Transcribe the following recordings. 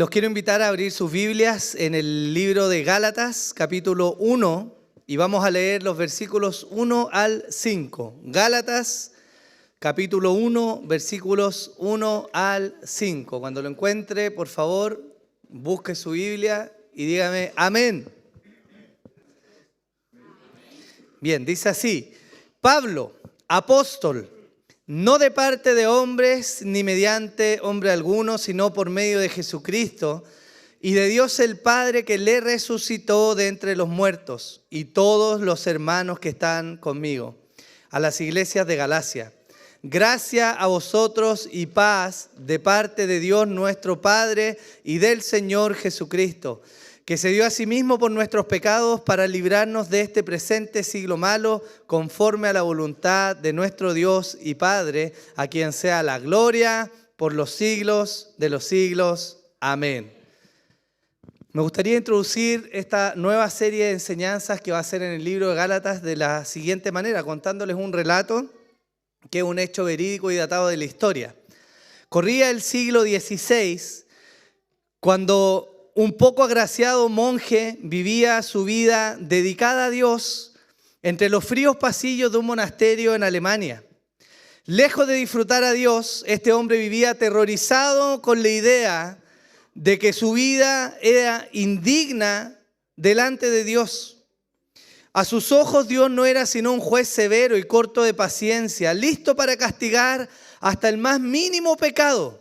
Los quiero invitar a abrir sus Biblias en el libro de Gálatas, capítulo 1, y vamos a leer los versículos 1 al 5. Gálatas, capítulo 1, versículos 1 al 5. Cuando lo encuentre, por favor, busque su Biblia y dígame amén. Bien, dice así: Pablo, apóstol, no de parte de hombres ni mediante hombre alguno, sino por medio de Jesucristo y de Dios el Padre, que le resucitó de entre los muertos, y todos los hermanos que están conmigo, a las iglesias de Galacia. Gracia a vosotros y paz de parte de Dios nuestro Padre y del Señor Jesucristo, que se dio a sí mismo por nuestros pecados para librarnos de este presente siglo malo, conforme a la voluntad de nuestro Dios y Padre, a quien sea la gloria por los siglos de los siglos. Amén. Me gustaría introducir esta nueva serie de enseñanzas que va a ser en el libro de Gálatas de la siguiente manera, contándoles un relato que es un hecho verídico y datado de la historia. Corría el siglo XVI, cuando un poco agraciado monje vivía su vida dedicada a Dios entre los fríos pasillos de un monasterio en Alemania. Lejos de disfrutar a Dios, este hombre vivía aterrorizado con la idea de que su vida era indigna delante de Dios. A sus ojos Dios no era sino un juez severo y corto de paciencia, listo para castigar hasta el más mínimo pecado.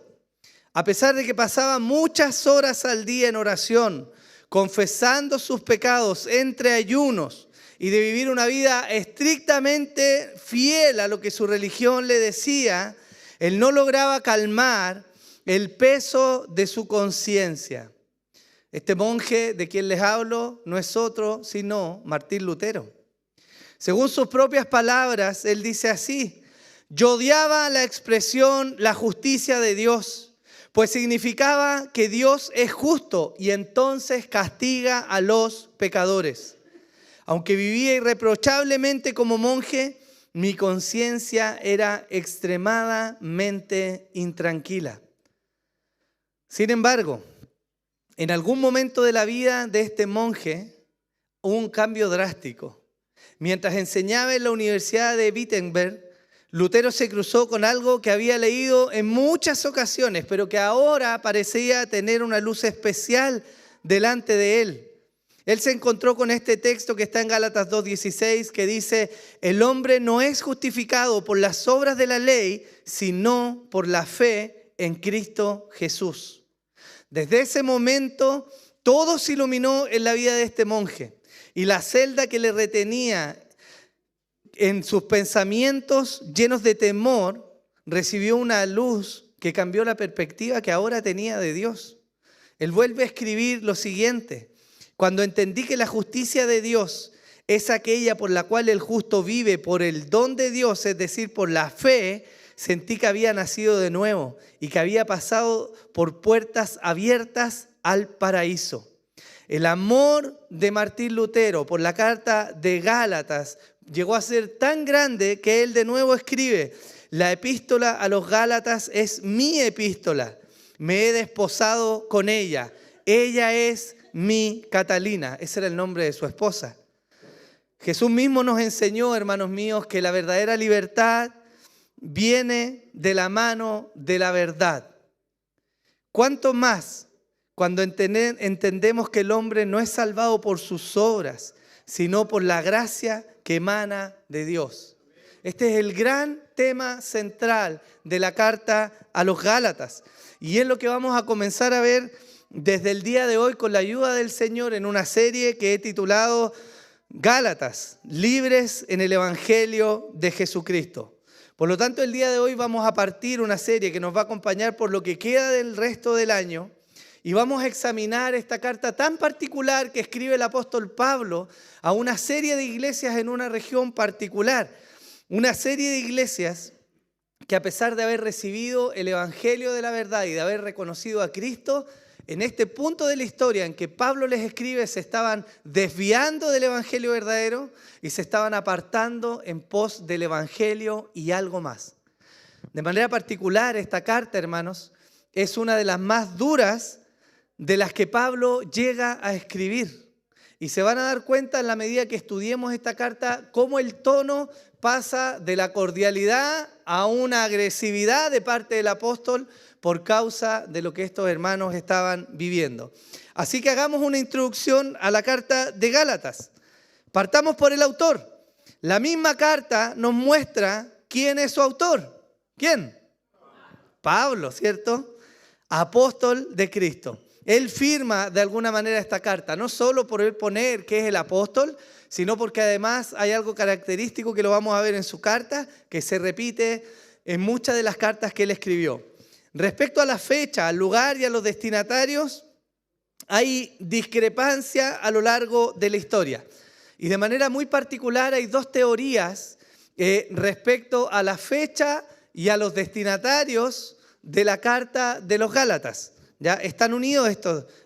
A pesar de que pasaba muchas horas al día en oración, confesando sus pecados entre ayunos y de vivir una vida estrictamente fiel a lo que su religión le decía, él no lograba calmar el peso de su conciencia. Este monje de quien les hablo no es otro sino Martín Lutero. Según sus propias palabras, él dice así: yo odiaba la expresión la justicia de Dios, pues significaba que Dios es justo y entonces castiga a los pecadores. Aunque vivía irreprochablemente como monje, mi conciencia era extremadamente intranquila. Sin embargo, en algún momento de la vida de este monje hubo un cambio drástico. Mientras enseñaba en la Universidad de Wittenberg, Lutero se cruzó con algo que había leído en muchas ocasiones, pero que ahora parecía tener una luz especial delante de él. Él se encontró con este texto que está en Gálatas 2:16, que dice: el hombre no es justificado por las obras de la ley, sino por la fe en Cristo Jesús. Desde ese momento, todo se iluminó en la vida de este monje, y la celda que le retenía en sus pensamientos llenos de temor recibió una luz que cambió la perspectiva que ahora tenía de Dios. Él vuelve a escribir lo siguiente: cuando entendí que la justicia de Dios es aquella por la cual el justo vive por el don de Dios, es decir, por la fe, sentí que había nacido de nuevo y que había pasado por puertas abiertas al paraíso. El amor de Martín Lutero por la carta de Gálatas llegó a ser tan grande que él de nuevo escribe: la epístola a los Gálatas es mi epístola, me he desposado con ella, ella es mi Catalina. Ese era el nombre de su esposa. Jesús mismo nos enseñó, hermanos míos, que la verdadera libertad viene de la mano de la verdad. ¿Cuánto más cuando entendemos que el hombre no es salvado por sus obras, sino por la gracia que emana de Dios? Este es el gran tema central de la carta a los Gálatas, y es lo que vamos a comenzar a ver desde el día de hoy con la ayuda del Señor en una serie que he titulado Gálatas, libres en el Evangelio de Jesucristo. Por lo tanto, el día de hoy vamos a partir una serie que nos va a acompañar por lo que queda del resto del año, y vamos a examinar esta carta tan particular que escribe el apóstol Pablo a una serie de iglesias en una región particular. Una serie de iglesias que, a pesar de haber recibido el Evangelio de la verdad y de haber reconocido a Cristo, en este punto de la historia en que Pablo les escribe, se estaban desviando del Evangelio verdadero y se estaban apartando en pos del Evangelio y algo más. De manera particular, esta carta, hermanos, es una de las más duras de las que Pablo llega a escribir. Y se van a dar cuenta en la medida que estudiemos esta carta cómo el tono pasa de la cordialidad a una agresividad de parte del apóstol por causa de lo que estos hermanos estaban viviendo. Así que hagamos una introducción a la carta de Gálatas. Partamos por el autor. La misma carta nos muestra quién es su autor. ¿Quién? Pablo, ¿cierto? Apóstol de Cristo. Él firma de alguna manera esta carta, no solo por él poner que es el apóstol, sino porque además hay algo característico que lo vamos a ver en su carta, que se repite en muchas de las cartas que él escribió. Respecto a la fecha, al lugar y a los destinatarios, hay discrepancia a lo largo de la historia. Y de manera muy particular hay dos teorías respecto a la fecha y a los destinatarios de la carta de los Gálatas. ¿Ya? Están unidos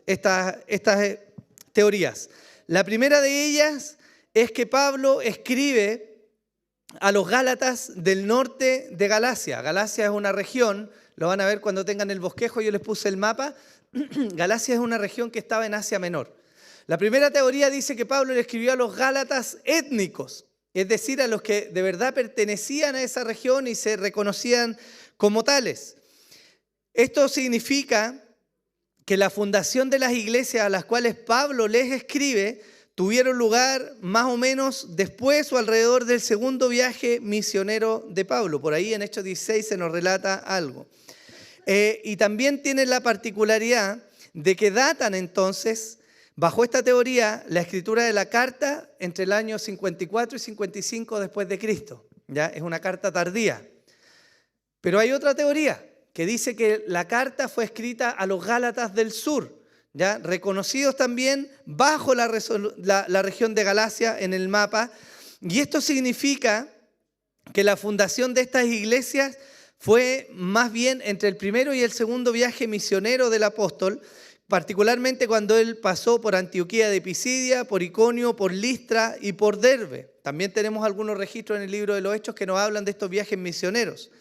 estas teorías. La primera de ellas es que Pablo escribe a los Gálatas del norte de Galacia. Galacia es una región, lo van a ver cuando tengan el bosquejo, yo les puse el mapa. Galacia es una región que estaba en Asia Menor. La primera teoría dice que Pablo le escribió a los Gálatas étnicos, es decir, a los que de verdad pertenecían a esa región y se reconocían como tales. Esto significa que la fundación de las iglesias a las cuales Pablo les escribe tuvieron lugar más o menos después o alrededor del segundo viaje misionero de Pablo. Por ahí en Hechos 16 se nos relata algo. Y también tienen la particularidad de que datan entonces, bajo esta teoría, la escritura de la carta entre el año 54 y 55 después de Cristo. ¿Ya? Es una carta tardía. Pero hay otra teoría que dice que la carta fue escrita a los Gálatas del sur, ¿ya? Reconocidos también bajo la región de Galacia en el mapa. Y esto significa que la fundación de estas iglesias fue más bien entre el primero y el segundo viaje misionero del apóstol, particularmente cuando él pasó por Antioquía de Pisidia, por Iconio, por Listra y por Derbe. También tenemos algunos registros en el libro de los Hechos que nos hablan de estos viajes misioneros.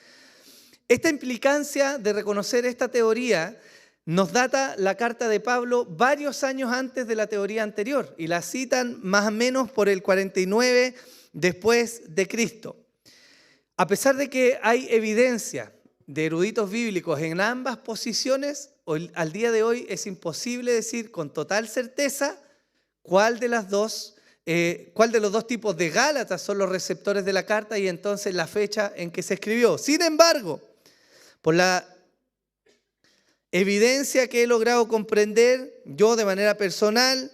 Esta implicancia de reconocer esta teoría nos data la carta de Pablo varios años antes de la teoría anterior y la citan más o menos por el 49 después de Cristo. A pesar de que hay evidencia de eruditos bíblicos en ambas posiciones, al día de hoy es imposible decir con total certeza cuál de los dos tipos de Gálatas son los receptores de la carta y entonces la fecha en que se escribió. Sin embargo, por la evidencia que he logrado comprender, yo de manera personal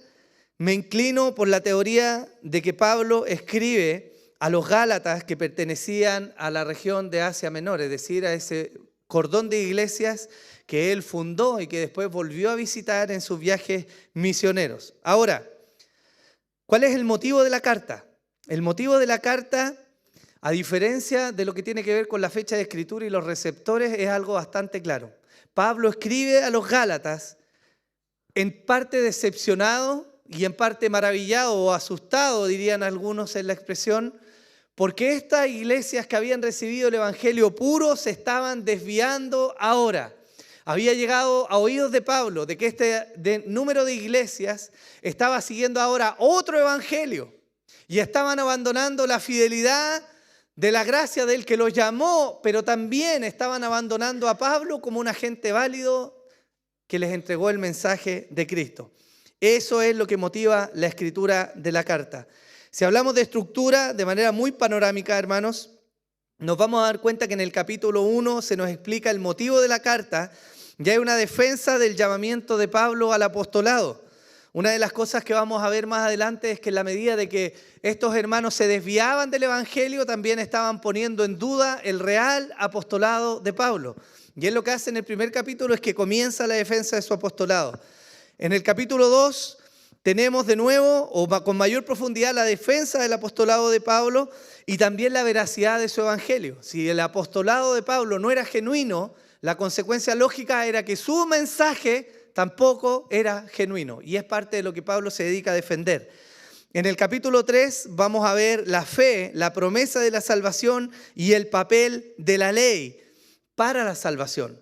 me inclino por la teoría de que Pablo escribe a los Gálatas que pertenecían a la región de Asia Menor, es decir, a ese cordón de iglesias que él fundó y que después volvió a visitar en sus viajes misioneros. Ahora, ¿cuál es el motivo de la carta? El motivo de la carta, a diferencia de lo que tiene que ver con la fecha de escritura y los receptores, es algo bastante claro. Pablo escribe a los Gálatas en parte decepcionado y en parte maravillado o asustado, dirían algunos en la expresión, porque estas iglesias que habían recibido el evangelio puro se estaban desviando ahora. Había llegado a oídos de Pablo de que este número de iglesias estaba siguiendo ahora otro evangelio y estaban abandonando la fidelidad de la gracia del que los llamó, pero también estaban abandonando a Pablo como un agente válido que les entregó el mensaje de Cristo. Eso es lo que motiva la escritura de la carta. Si hablamos de estructura de manera muy panorámica, hermanos, nos vamos a dar cuenta que en el capítulo 1 se nos explica el motivo de la carta. Ya hay una defensa del llamamiento de Pablo al apostolado. Una de las cosas que vamos a ver más adelante es que en la medida de que estos hermanos se desviaban del evangelio, también estaban poniendo en duda el real apostolado de Pablo. Y él lo que hace en el primer capítulo es que comienza la defensa de su apostolado. En el capítulo 2 tenemos de nuevo, o con mayor profundidad, la defensa del apostolado de Pablo y también la veracidad de su evangelio. Si el apostolado de Pablo no era genuino, la consecuencia lógica era que su mensaje tampoco era genuino. Y es parte de lo que Pablo se dedica a defender. En el capítulo 3 vamos a ver la fe, la promesa de la salvación y el papel de la ley para la salvación.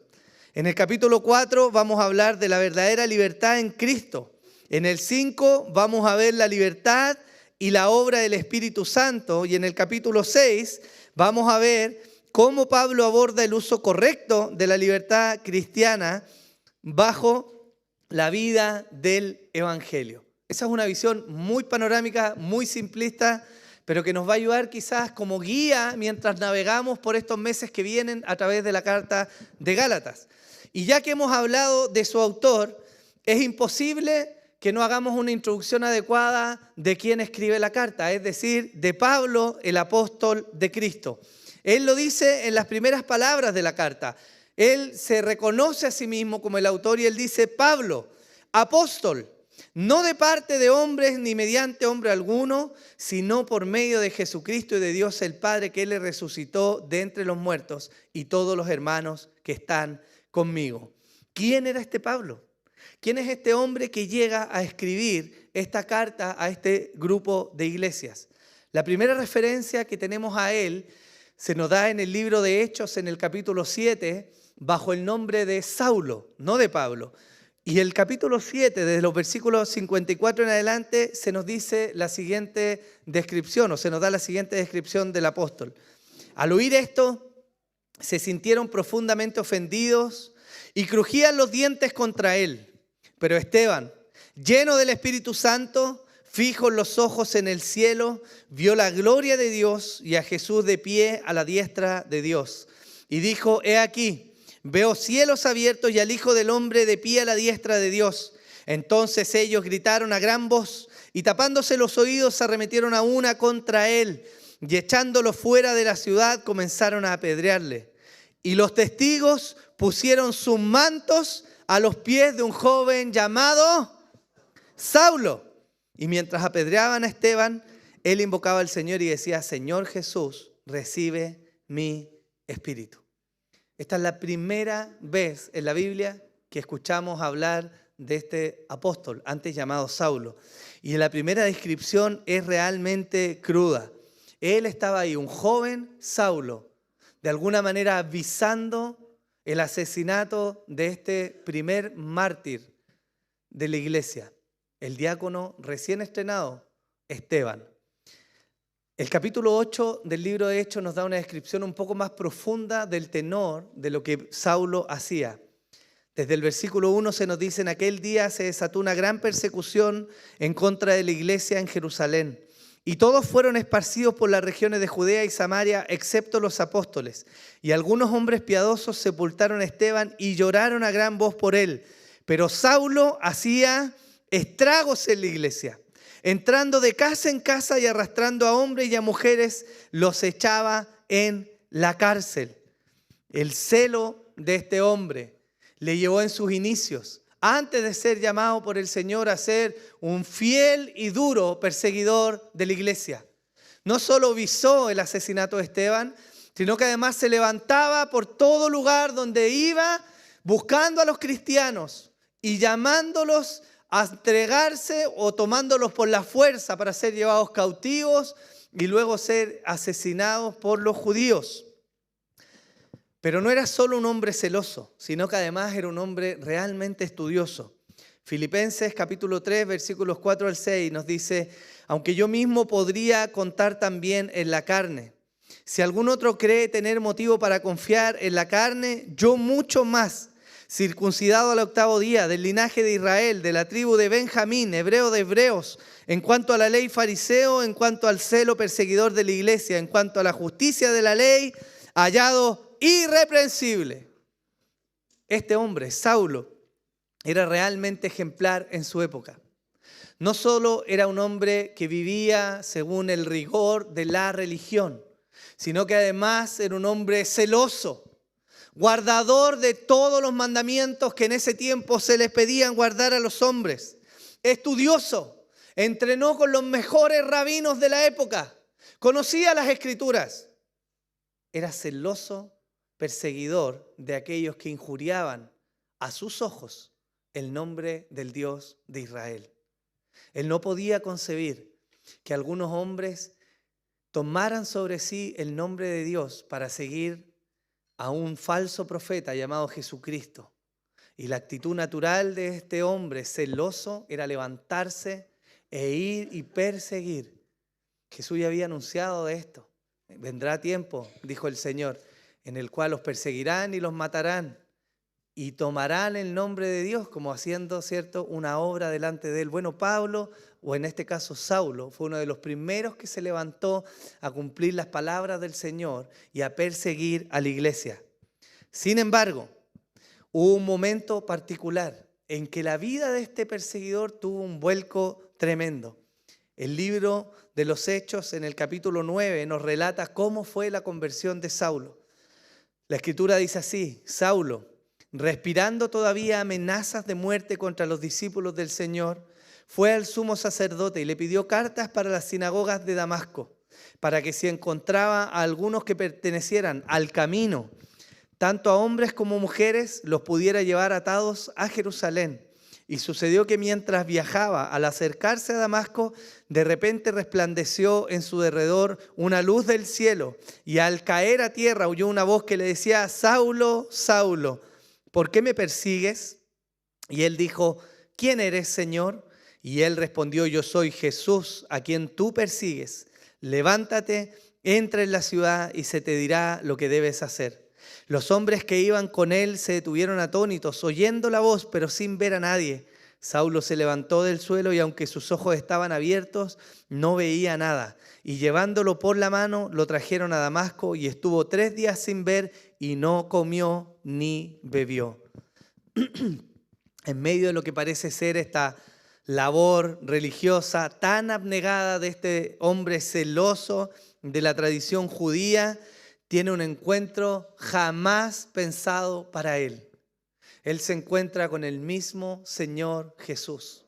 En el capítulo 4 vamos a hablar de la verdadera libertad en Cristo. En el 5 vamos a ver la libertad y la obra del Espíritu Santo. Y en el capítulo 6 vamos a ver cómo Pablo aborda el uso correcto de la libertad cristiana bajo la vida del Evangelio. Esa es una visión muy panorámica, muy simplista, pero que nos va a ayudar quizás como guía mientras navegamos por estos meses que vienen a través de la carta de Gálatas. Y ya que hemos hablado de su autor, es imposible que no hagamos una introducción adecuada de quién escribe la carta, es decir, de Pablo, el apóstol de Cristo. Él lo dice en las primeras palabras de la carta. Él se reconoce a sí mismo como el autor y él dice: Pablo, apóstol, no de parte de hombres ni mediante hombre alguno, sino por medio de Jesucristo y de Dios el Padre, que Él le resucitó de entre los muertos, y todos los hermanos que están conmigo. ¿Quién era este Pablo? ¿Quién es este hombre que llega a escribir esta carta a este grupo de iglesias? La primera referencia que tenemos a él se nos da en el libro de Hechos, en el capítulo 7, bajo el nombre de Saulo, no de Pablo. Y el capítulo 7, desde los versículos 54 en adelante, se nos dice la siguiente descripción, o se nos da la siguiente descripción del apóstol. Al oír esto, se sintieron profundamente ofendidos y crujían los dientes contra él. Pero Esteban, lleno del Espíritu Santo, fijo los ojos en el cielo, vio la gloria de Dios y a Jesús de pie a la diestra de Dios. Y dijo: he aquí, veo cielos abiertos y al Hijo del Hombre de pie a la diestra de Dios. Entonces ellos gritaron a gran voz y tapándose los oídos se arremetieron a una contra él y echándolo fuera de la ciudad comenzaron a apedrearle. Y los testigos pusieron sus mantos a los pies de un joven llamado Saulo. Y mientras apedreaban a Esteban, él invocaba al Señor y decía: Señor Jesús, recibe mi espíritu. Esta es la primera vez en la Biblia que escuchamos hablar de este apóstol, antes llamado Saulo. Y la primera descripción es realmente cruda. Él estaba ahí, un joven Saulo, de alguna manera avisando el asesinato de este primer mártir de la iglesia, el diácono recién estrenado, Esteban. El capítulo 8 del libro de Hechos nos da una descripción un poco más profunda del tenor de lo que Saulo hacía. Desde el versículo 1 se nos dice: en aquel día se desató una gran persecución en contra de la iglesia en Jerusalén. Y todos fueron esparcidos por las regiones de Judea y Samaria, excepto los apóstoles. Y algunos hombres piadosos sepultaron a Esteban y lloraron a gran voz por él. Pero Saulo hacía estragos en la iglesia, entrando de casa en casa y arrastrando a hombres y a mujeres, los echaba en la cárcel. El celo de este hombre le llevó en sus inicios, antes de ser llamado por el Señor, a ser un fiel y duro perseguidor de la iglesia. No solo visó el asesinato de Esteban, sino que además se levantaba por todo lugar donde iba, buscando a los cristianos y llamándolos a entregarse o tomándolos por la fuerza para ser llevados cautivos y luego ser asesinados por los judíos. Pero no era solo un hombre celoso, sino que además era un hombre realmente estudioso. Filipenses capítulo 3, versículos 4 al 6 nos dice: aunque yo mismo podría contar también en la carne. Si algún otro cree tener motivo para confiar en la carne, yo mucho más. Circuncidado al 8º día, del linaje de Israel, de la tribu de Benjamín, hebreo de hebreos, en cuanto a la ley fariseo, en cuanto al celo perseguidor de la iglesia, en cuanto a la justicia de la ley, hallado irreprensible. Este hombre, Saulo, era realmente ejemplar en su época. No solo era un hombre que vivía según el rigor de la religión, sino que además era un hombre celoso, guardador de todos los mandamientos que en ese tiempo se les pedían guardar a los hombres. Estudioso, entrenó con los mejores rabinos de la época, conocía las escrituras. Era celoso, perseguidor de aquellos que injuriaban a sus ojos el nombre del Dios de Israel. Él no podía concebir que algunos hombres tomaran sobre sí el nombre de Dios para seguir a un falso profeta llamado Jesucristo. Y la actitud natural de este hombre celoso era levantarse e ir y perseguir. Jesús ya había anunciado de esto. Vendrá tiempo, dijo el Señor, en el cual los perseguirán y los matarán y tomarán el nombre de Dios como haciendo, ¿cierto?, una obra delante de él. Bueno, Pablo, o en este caso Saulo, fue uno de los primeros que se levantó a cumplir las palabras del Señor y a perseguir a la iglesia. Sin embargo, hubo un momento particular en que la vida de este perseguidor tuvo un vuelco tremendo. El libro de los Hechos, en el capítulo 9, nos relata cómo fue la conversión de Saulo. La Escritura dice así: Saulo, respirando todavía amenazas de muerte contra los discípulos del Señor, fue al sumo sacerdote y le pidió cartas para las sinagogas de Damasco, para que si encontraba a algunos que pertenecieran al camino, tanto a hombres como mujeres, los pudiera llevar atados a Jerusalén. Y sucedió que mientras viajaba, al acercarse a Damasco, de repente resplandeció en su derredor una luz del cielo, y al caer a tierra oyó una voz que le decía: Saulo, Saulo, ¿por qué me persigues? Y él dijo: ¿quién eres, Señor? Y él respondió: yo soy Jesús, a quien tú persigues. Levántate, entra en la ciudad y se te dirá lo que debes hacer. Los hombres que iban con él se detuvieron atónitos, oyendo la voz, pero sin ver a nadie. Saulo se levantó del suelo y aunque sus ojos estaban abiertos, no veía nada. Y llevándolo por la mano, lo trajeron a Damasco y estuvo 3 días sin ver y no comió ni bebió. En medio de lo que parece ser esta labor religiosa tan abnegada de este hombre celoso de la tradición judía, tiene un encuentro jamás pensado para él. Él se encuentra con el mismo Señor Jesús,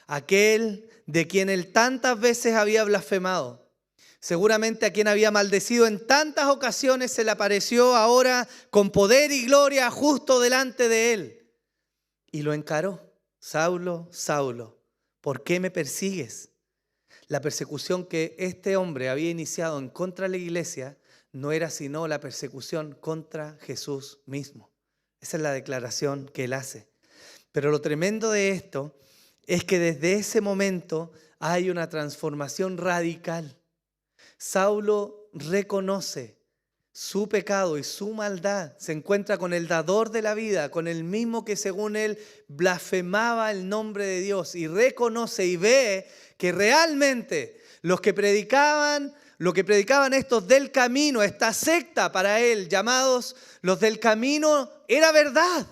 aquel de quien él tantas veces había blasfemado. Seguramente a quien había maldecido en tantas ocasiones se le apareció ahora con poder y gloria justo delante de él. Y lo encaró: Saulo, Saulo, ¿por qué me persigues? La persecución que este hombre había iniciado en contra de la iglesia no era sino la persecución contra Jesús mismo. Esa es la declaración que él hace. Pero lo tremendo de esto es que desde ese momento hay una transformación radical. Saulo reconoce su pecado y su maldad. Se encuentra con el dador de la vida, con el mismo que según él blasfemaba el nombre de Dios, y reconoce y ve que realmente lo que predicaban estos del camino, esta secta para él, llamados los del camino, era verdad.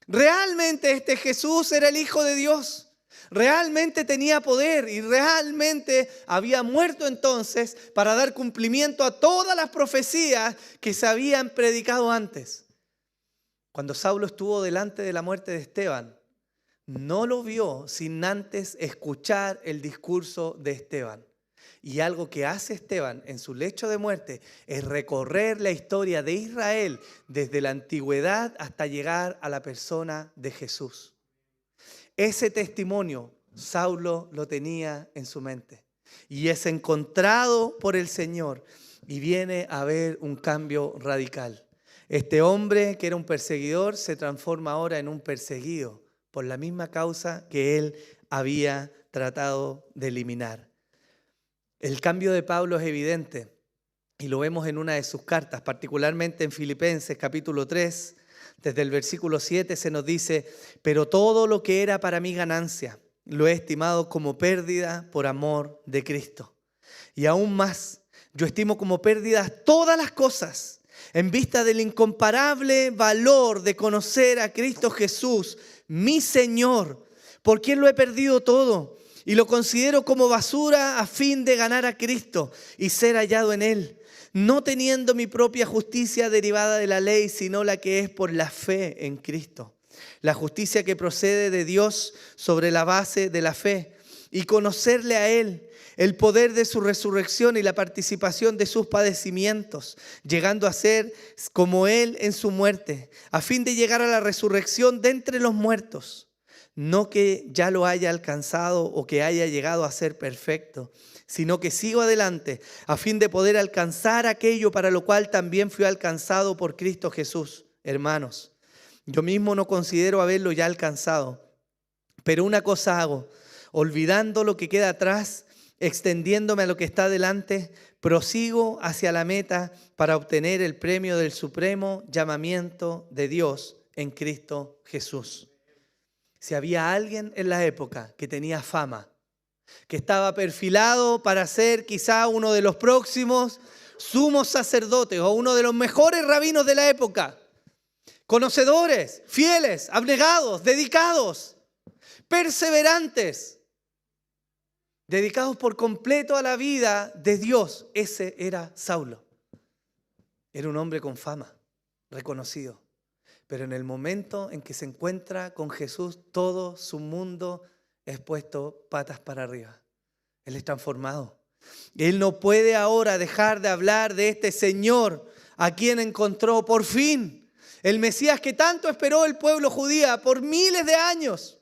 Realmente este Jesús era el Hijo de Dios. Realmente tenía poder y realmente había muerto entonces para dar cumplimiento a todas las profecías que se habían predicado antes. Cuando Saulo estuvo delante de la muerte de Esteban, no lo vio sin antes escuchar el discurso de Esteban. Y algo que hace Esteban en su lecho de muerte es recorrer la historia de Israel desde la antigüedad hasta llegar a la persona de Jesús. Ese testimonio Saulo lo tenía en su mente y es encontrado por el Señor y viene a haber un cambio radical. Este hombre que era un perseguidor se transforma ahora en un perseguido por la misma causa que él había tratado de eliminar. El cambio de Pablo es evidente y lo vemos en una de sus cartas, particularmente en Filipenses capítulo 3, desde el versículo 7 se nos dice: pero todo lo que era para mí ganancia, lo he estimado como pérdida por amor de Cristo. Y aún más, yo estimo como pérdidas todas las cosas en vista del incomparable valor de conocer a Cristo Jesús, mi Señor, por quien lo he perdido todo. Y lo considero como basura a fin de ganar a Cristo y ser hallado en Él, no teniendo mi propia justicia derivada de la ley, sino la que es por la fe en Cristo. La justicia que procede de Dios sobre la base de la fe, y conocerle a Él, el poder de su resurrección y la participación de sus padecimientos, llegando a ser como Él en su muerte, a fin de llegar a la resurrección de entre los muertos. no que ya lo haya alcanzado o que haya llegado a ser perfecto, sino que sigo adelante a fin de poder alcanzar aquello para lo cual también fui alcanzado por Cristo Jesús. Hermanos, yo mismo no considero haberlo ya alcanzado, pero una cosa hago, olvidando lo que queda atrás, extendiéndome a lo que está delante, prosigo hacia la meta para obtener el premio del supremo llamamiento de Dios en Cristo Jesús. Si había alguien en la época que tenía fama, que estaba perfilado para ser quizá uno de los próximos sumos sacerdotes o uno de los mejores rabinos de la época, conocedores, fieles, abnegados, dedicados, perseverantes, dedicados por completo a la vida de Dios, ese era Saulo. Era un hombre con fama, reconocido. Pero en el momento en que se encuentra con Jesús, todo su mundo es puesto patas para arriba. Él es transformado. Él no puede ahora dejar de hablar de este Señor a quien encontró por fin. El Mesías que tanto esperó el pueblo judío por miles de años.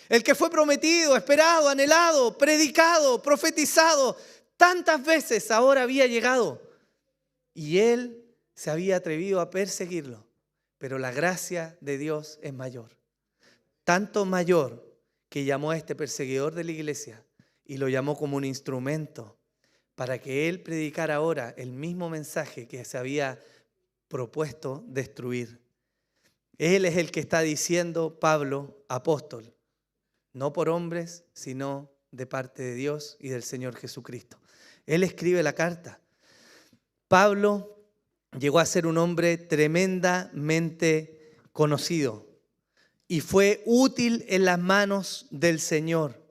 El que fue prometido, esperado, anhelado, predicado, profetizado. Tantas veces ahora había llegado. Y él se había atrevido a perseguirlo. Pero la gracia de Dios es mayor. Tanto mayor que llamó a este perseguidor de la iglesia y lo llamó como un instrumento para que él predicara ahora el mismo mensaje que se había propuesto destruir. Él es el que está diciendo, Pablo, apóstol, no por hombres, sino de parte de Dios y del Señor Jesucristo. Él escribe la carta. Pablo llegó a ser un hombre tremendamente conocido y fue útil en las manos del Señor.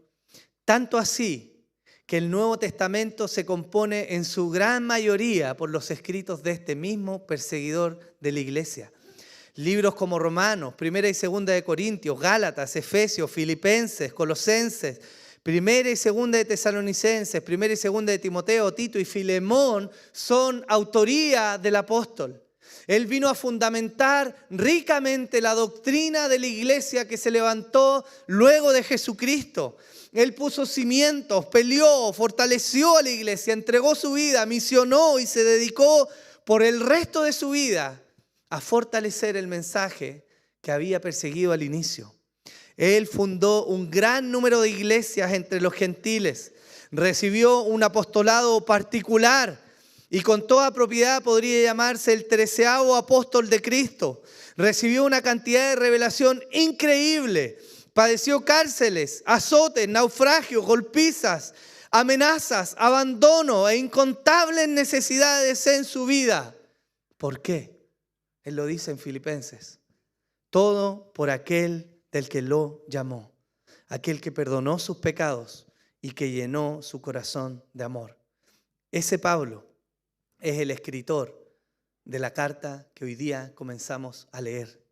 Tanto así que el Nuevo Testamento se compone en su gran mayoría por los escritos de este mismo perseguidor de la iglesia. Libros como Romanos, Primera y Segunda de Corintios, Gálatas, Efesios, Filipenses, Colosenses, Primera y Segunda de Tesalonicenses, Primera y Segunda de Timoteo, Tito y Filemón son autoría del apóstol. Él vino a fundamentar ricamente la doctrina de la iglesia que se levantó luego de Jesucristo. Él puso cimientos, peleó, fortaleció a la iglesia, entregó su vida, misionó y se dedicó por el resto de su vida a fortalecer el mensaje que había perseguido al inicio. Él fundó un gran número de iglesias entre los gentiles, recibió un apostolado particular y con toda propiedad podría llamarse el 13º apóstol de Cristo. Recibió una cantidad de revelación increíble, padeció cárceles, azotes, naufragios, golpizas, amenazas, abandono e incontables necesidades en su vida. ¿Por qué? Él lo dice en Filipenses. Todo por aquel del que lo llamó, aquel que perdonó sus pecados y que llenó su corazón de amor. Ese Pablo es el escritor de la carta que hoy día comenzamos a leer.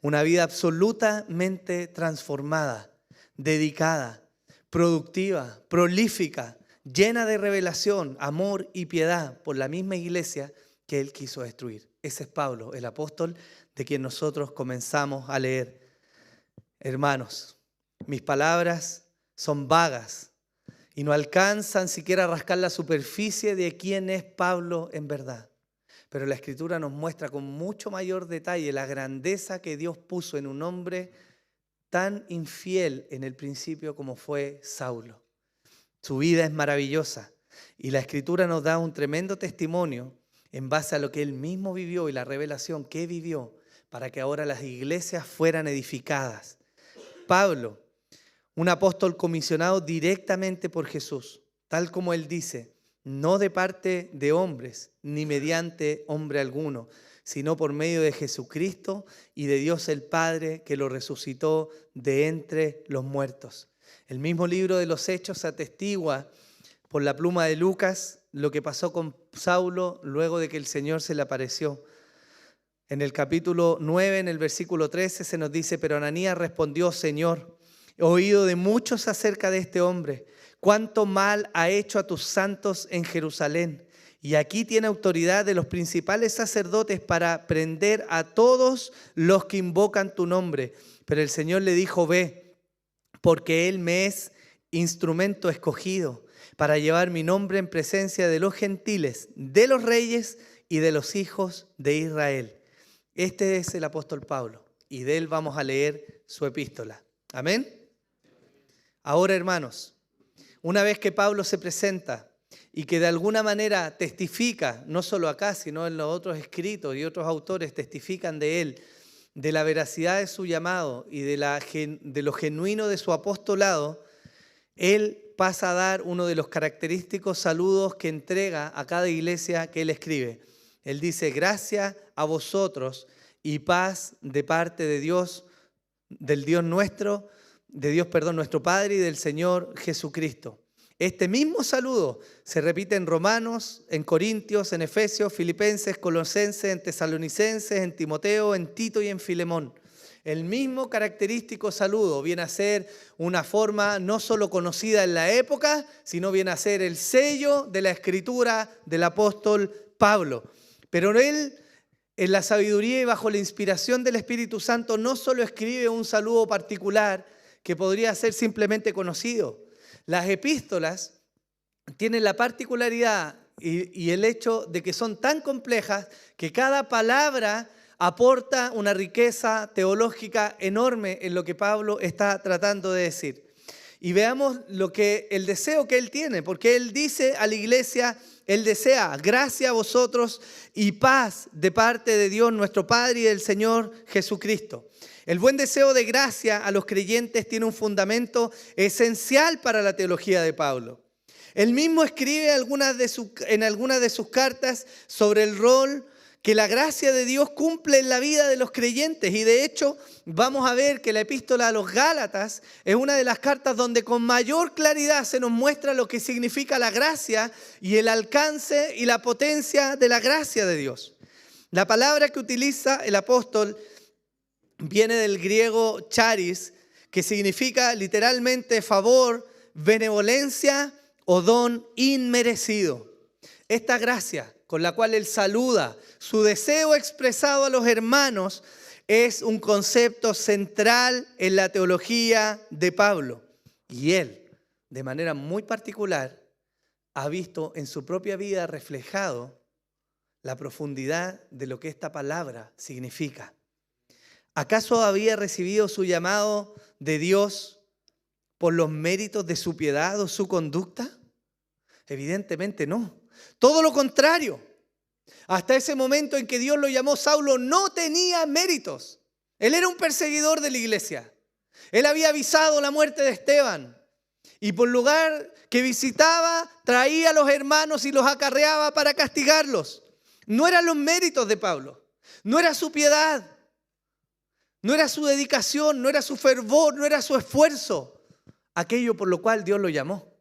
Una vida absolutamente transformada, dedicada, productiva, prolífica, llena de revelación, amor y piedad por la misma iglesia que él quiso destruir. Ese es Pablo, el apóstol de quien nosotros comenzamos a leer. Hermanos, mis palabras son vagas y no alcanzan siquiera a rascar la superficie de quién es Pablo en verdad. Pero la Escritura nos muestra con mucho mayor detalle la grandeza que Dios puso en un hombre tan infiel en el principio como fue Saulo. Su vida es maravillosa y la Escritura nos da un tremendo testimonio en base a lo que él mismo vivió y la revelación que vivió para que ahora las iglesias fueran edificadas. Pablo, un apóstol comisionado directamente por Jesús, tal como él dice, no de parte de hombres, ni mediante hombre alguno, sino por medio de Jesucristo y de Dios el Padre que lo resucitó de entre los muertos. El mismo libro de los Hechos atestigua por la pluma de Lucas lo que pasó con Saulo luego de que el Señor se le apareció. En el capítulo 9, en el versículo 13, se nos dice, pero Ananías respondió, Señor, he oído de muchos acerca de este hombre, cuánto mal ha hecho a tus santos en Jerusalén. Y aquí tiene autoridad de los principales sacerdotes para prender a todos los que invocan tu nombre. Pero el Señor le dijo, ve, porque Él me es instrumento escogido para llevar mi nombre en presencia de los gentiles, de los reyes y de los hijos de Israel. Este es el apóstol Pablo y de él vamos a leer su epístola. Amén. Ahora, hermanos, una vez que Pablo se presenta y que de alguna manera testifica, no solo acá, sino en los otros escritos y otros autores testifican de él, de la veracidad de su llamado y de lo genuino de su apostolado, él pasa a dar uno de los característicos saludos que entrega a cada iglesia que él escribe. Él dice: gracia a vosotros y paz de parte de Dios, nuestro Padre y del Señor Jesucristo. Este mismo saludo se repite en Romanos, en Corintios, en Efesios, Filipenses, Colosenses, en Tesalonicenses, en Timoteo, en Tito y en Filemón. El mismo característico saludo viene a ser una forma no solo conocida en la época, sino viene a ser el sello de la escritura del apóstol Pablo. Pero él, en la sabiduría y bajo la inspiración del Espíritu Santo, no solo escribe un saludo particular que podría ser simplemente conocido. Las epístolas tienen la particularidad y el hecho de que son tan complejas que cada palabra aporta una riqueza teológica enorme en lo que Pablo está tratando de decir. Y veamos el deseo que él tiene, porque él dice a la iglesia, él desea gracia a vosotros y paz de parte de Dios nuestro Padre y del Señor Jesucristo. El buen deseo de gracia a los creyentes tiene un fundamento esencial para la teología de Pablo. Él mismo escribe en algunas de sus cartas sobre el rol que la gracia de Dios cumple en la vida de los creyentes. Y de hecho, vamos a ver que la epístola a los Gálatas es una de las cartas donde con mayor claridad se nos muestra lo que significa la gracia y el alcance y la potencia de la gracia de Dios. La palabra que utiliza el apóstol viene del griego charis, que significa literalmente favor, benevolencia o don inmerecido. Esta gracia con la cual él saluda, su deseo expresado a los hermanos, es un concepto central en la teología de Pablo. Y él, de manera muy particular, ha visto en su propia vida reflejado la profundidad de lo que esta palabra significa. ¿Acaso había recibido su llamado de Dios por los méritos de su piedad o su conducta? Evidentemente no. Todo lo contrario. Hasta ese momento en que Dios lo llamó, Saulo no tenía méritos. Él era un perseguidor de la iglesia. Él había avisado la muerte de Esteban. Y por lugar que visitaba, traía a los hermanos y los acarreaba para castigarlos. No eran los méritos de Pablo. No era su piedad. No era su dedicación, no era su fervor, no era su esfuerzo. Aquello por lo cual Dios lo llamó.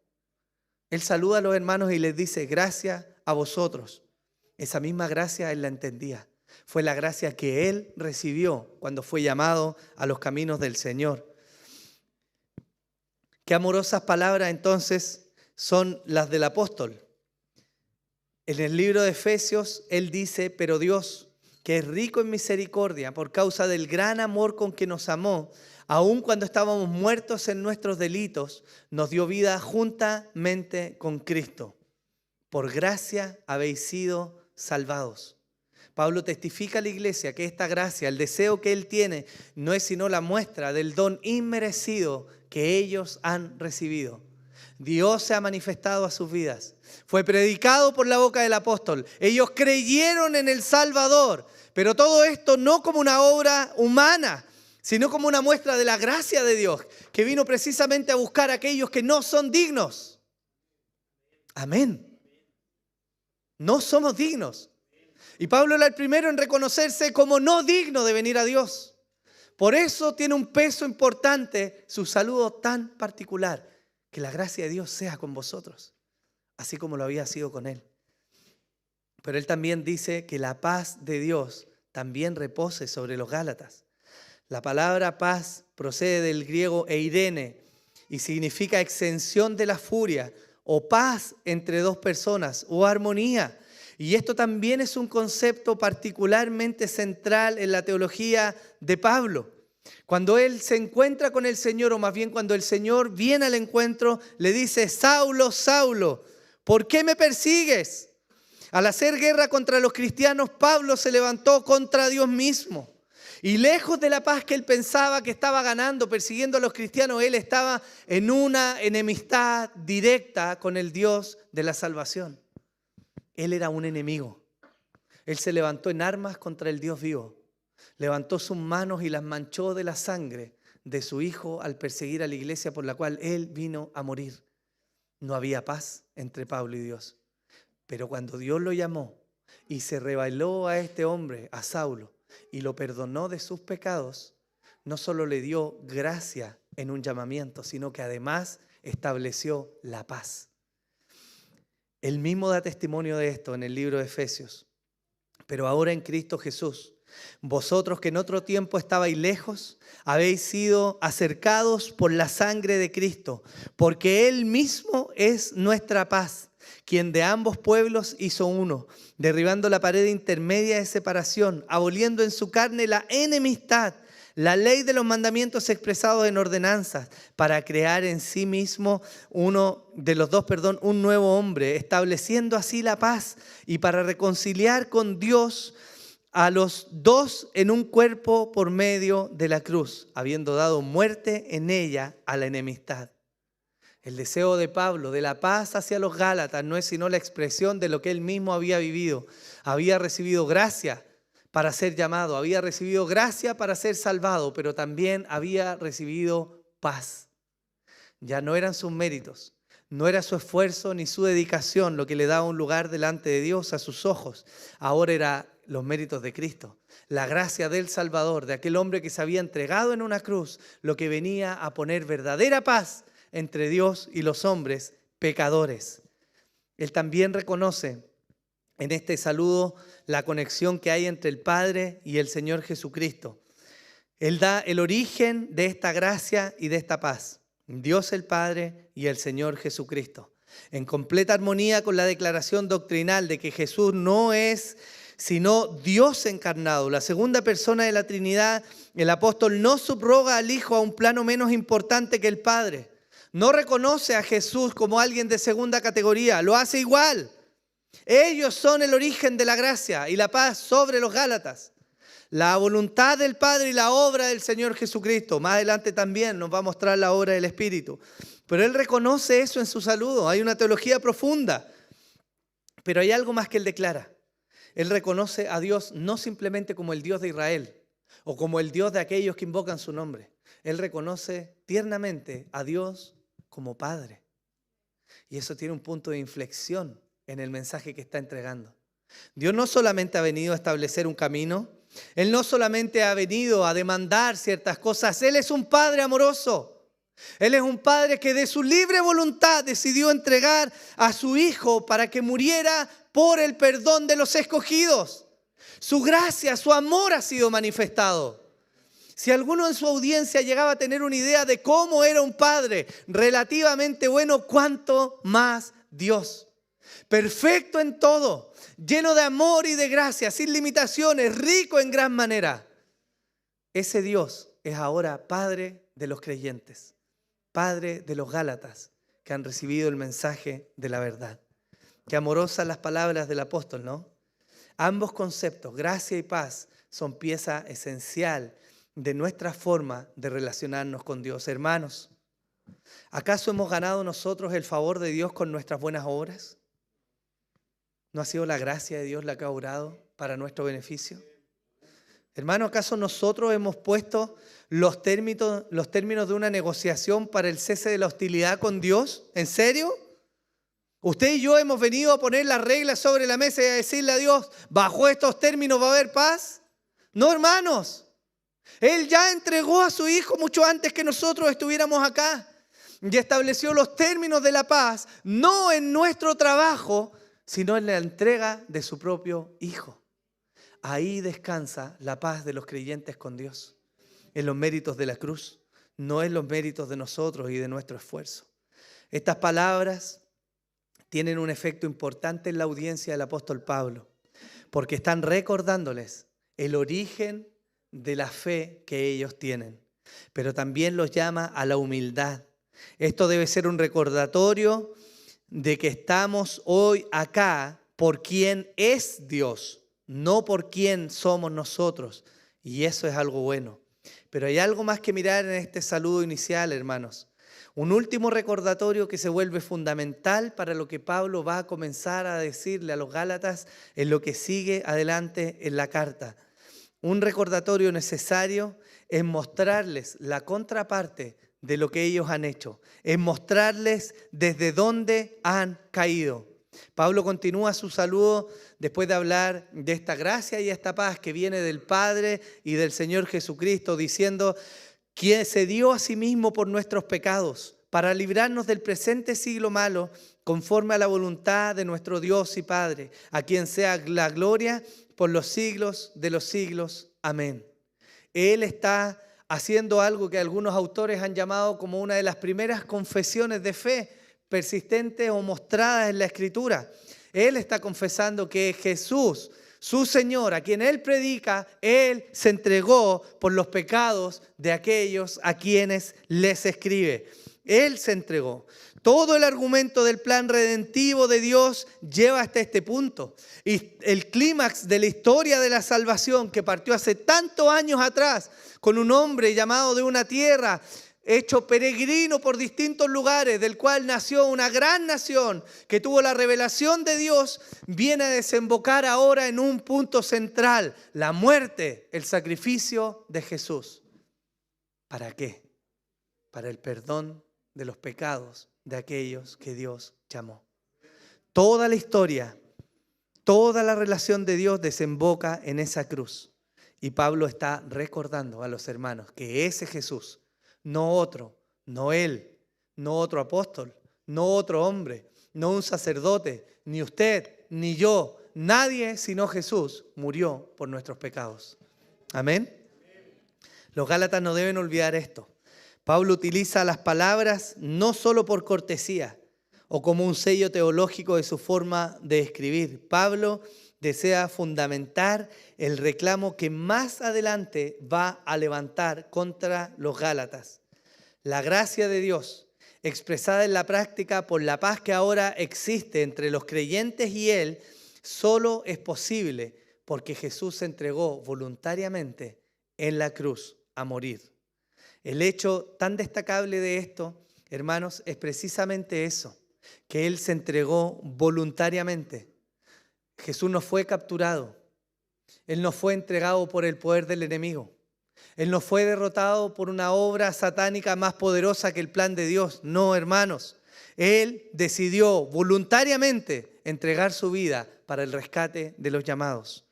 Él saluda a los hermanos y les dice: gracias a vosotros. Esa misma gracia él la entendía. Fue la gracia que él recibió cuando fue llamado a los caminos del Señor. Qué amorosas palabras entonces son las del apóstol. En el libro de Efesios él dice: pero Dios, que es rico en misericordia, por causa del gran amor con que nos amó, aun cuando estábamos muertos en nuestros delitos, nos dio vida juntamente con Cristo. Por gracia habéis sido salvados. Pablo testifica a la iglesia que esta gracia, el deseo que él tiene, no es sino la muestra del don inmerecido que ellos han recibido. Dios se ha manifestado a sus vidas. Fue predicado por la boca del apóstol. Ellos creyeron en el Salvador. Pero todo esto no como una obra humana, sino como una muestra de la gracia de Dios, que vino precisamente a buscar a aquellos que no son dignos. Amén. No somos dignos. Y Pablo era el primero en reconocerse como no digno de venir a Dios. Por eso tiene un peso importante su saludo tan particular. Que la gracia de Dios sea con vosotros, así como lo había sido con él. Pero él también dice que la paz de Dios también repose sobre los Gálatas. La palabra paz procede del griego eirene y significa exención de la furia o paz entre dos personas o armonía. Y esto también es un concepto particularmente central en la teología de Pablo. Cuando él se encuentra con el Señor, o más bien cuando el Señor viene al encuentro, le dice: Saulo, Saulo, ¿por qué me persigues? Al hacer guerra contra los cristianos, Pablo se levantó contra Dios mismo. Y lejos de la paz que él pensaba que estaba ganando, persiguiendo a los cristianos, él estaba en una enemistad directa con el Dios de la salvación. Él era un enemigo. Él se levantó en armas contra el Dios vivo. Levantó sus manos y las manchó de la sangre de su Hijo al perseguir a la iglesia por la cual él vino a morir. No había paz entre Pablo y Dios. Pero cuando Dios lo llamó y se reveló a este hombre, a Saulo, y lo perdonó de sus pecados, no solo le dio gracia en un llamamiento, sino que además estableció la paz. Él mismo da testimonio de esto en el libro de Efesios. Pero ahora en Cristo Jesús, vosotros que en otro tiempo estabais lejos, habéis sido acercados por la sangre de Cristo, porque Él mismo es nuestra paz, quien de ambos pueblos hizo uno, derribando la pared intermedia de separación, aboliendo en su carne la enemistad, la ley de los mandamientos expresados en ordenanzas, para crear en sí mismo un nuevo hombre, estableciendo así la paz, y para reconciliar con Dios a los dos en un cuerpo por medio de la cruz, habiendo dado muerte en ella a la enemistad. El deseo de Pablo de la paz hacia los Gálatas no es sino la expresión de lo que él mismo había vivido. Había recibido gracia para ser llamado, había recibido gracia para ser salvado, pero también había recibido paz. Ya no eran sus méritos, no era su esfuerzo ni su dedicación lo que le daba un lugar delante de Dios a sus ojos. Ahora era los méritos de Cristo, la gracia del Salvador, de aquel hombre que se había entregado en una cruz, lo que venía a poner verdadera paz entre Dios y los hombres pecadores. Él también reconoce en este saludo la conexión que hay entre el Padre y el Señor Jesucristo. Él da el origen de esta gracia y de esta paz. Dios el Padre y el Señor Jesucristo. En completa armonía con la declaración doctrinal de que Jesús no es sino Dios encarnado, la segunda persona de la Trinidad, el apóstol no subroga al Hijo a un plano menos importante que el Padre. No reconoce a Jesús como alguien de segunda categoría, lo hace igual. Ellos son el origen de la gracia y la paz sobre los Gálatas. La voluntad del Padre y la obra del Señor Jesucristo. Más adelante también nos va a mostrar la obra del Espíritu. Pero él reconoce eso en su saludo. Hay una teología profunda. Pero hay algo más que él declara. Él reconoce a Dios no simplemente como el Dios de Israel o como el Dios de aquellos que invocan su nombre. Él reconoce tiernamente a Dios como Padre. Y eso tiene un punto de inflexión en el mensaje que está entregando. Dios no solamente ha venido a establecer un camino, Él no solamente ha venido a demandar ciertas cosas, Él es un Padre amoroso. Él es un Padre que de su libre voluntad decidió entregar a su Hijo para que muriera por el perdón de los escogidos. Su gracia, su amor ha sido manifestado. Si alguno en su audiencia llegaba a tener una idea de cómo era un Padre relativamente bueno, ¿cuánto más Dios? Perfecto en todo, lleno de amor y de gracia, sin limitaciones, rico en gran manera. Ese Dios es ahora Padre de los creyentes, Padre de los Gálatas que han recibido el mensaje de la verdad. Qué amorosas las palabras del apóstol, ¿no? Ambos conceptos, gracia y paz, son pieza esencial de nuestra forma de relacionarnos con Dios. Hermanos, ¿acaso hemos ganado nosotros el favor de Dios con nuestras buenas obras? ¿No ha sido la gracia de Dios la que ha obrado para nuestro beneficio? Hermano, ¿acaso nosotros hemos puesto los términos de una negociación para el cese de la hostilidad con Dios? ¿En serio? Usted y yo hemos venido a poner las reglas sobre la mesa y a decirle a Dios, ¿bajo estos términos va a haber paz? No, hermanos. Él ya entregó a su Hijo mucho antes que nosotros estuviéramos acá y estableció los términos de la paz, no en nuestro trabajo, sino en la entrega de su propio Hijo. Ahí descansa la paz de los creyentes con Dios, en los méritos de la cruz, no en los méritos de nosotros y de nuestro esfuerzo. Estas palabras tienen un efecto importante en la audiencia del apóstol Pablo, porque están recordándoles el origen de la fe que ellos tienen, pero también los llama a la humildad. Esto debe ser un recordatorio de que estamos hoy acá por quien es Dios, no por quién somos nosotros. Y eso es algo bueno. Pero hay algo más que mirar en este saludo inicial, hermanos. Un último recordatorio que se vuelve fundamental para lo que Pablo va a comenzar a decirle a los Gálatas en lo que sigue adelante en la carta. Un recordatorio necesario es mostrarles la contraparte de lo que ellos han hecho, es mostrarles desde dónde han caído. Pablo continúa su saludo después de hablar de esta gracia y esta paz que viene del Padre y del Señor Jesucristo, diciendo: quien se dio a sí mismo por nuestros pecados, para librarnos del presente siglo malo, conforme a la voluntad de nuestro Dios y Padre, a quien sea la gloria por los siglos de los siglos. Amén. Él está haciendo algo que algunos autores han llamado como una de las primeras confesiones de fe persistentes o mostradas en la Escritura. Él está confesando que Jesús, su Señor, a quien Él predica, Él se entregó por los pecados de aquellos a quienes les escribe. Él se entregó. Todo el argumento del plan redentivo de Dios lleva hasta este punto. Y el clímax de la historia de la salvación que partió hace tantos años atrás con un hombre llamado de una tierra, hecho peregrino por distintos lugares, del cual nació una gran nación que tuvo la revelación de Dios, viene a desembocar ahora en un punto central: la muerte, el sacrificio de Jesús. ¿Para qué? Para el perdón de los pecados de aquellos que Dios llamó. Toda la historia, toda la relación de Dios desemboca en esa cruz. Y Pablo está recordando a los hermanos que ese Jesús, no otro, no él, no otro apóstol, no otro hombre, no un sacerdote, ni usted, ni yo, nadie sino Jesús murió por nuestros pecados. Amén. Los Gálatas no deben olvidar esto. Pablo utiliza las palabras no solo por cortesía o como un sello teológico de su forma de escribir. Pablo desea fundamentar el reclamo que más adelante va a levantar contra los Gálatas. La gracia de Dios, expresada en la práctica por la paz que ahora existe entre los creyentes y Él, solo es posible porque Jesús se entregó voluntariamente en la cruz a morir. El hecho tan destacable de esto, hermanos, es precisamente eso, que Él se entregó voluntariamente. Jesús no fue capturado, Él no fue entregado por el poder del enemigo, Él no fue derrotado por una obra satánica más poderosa que el plan de Dios. No, hermanos, Él decidió voluntariamente entregar su vida para el rescate de los llamados.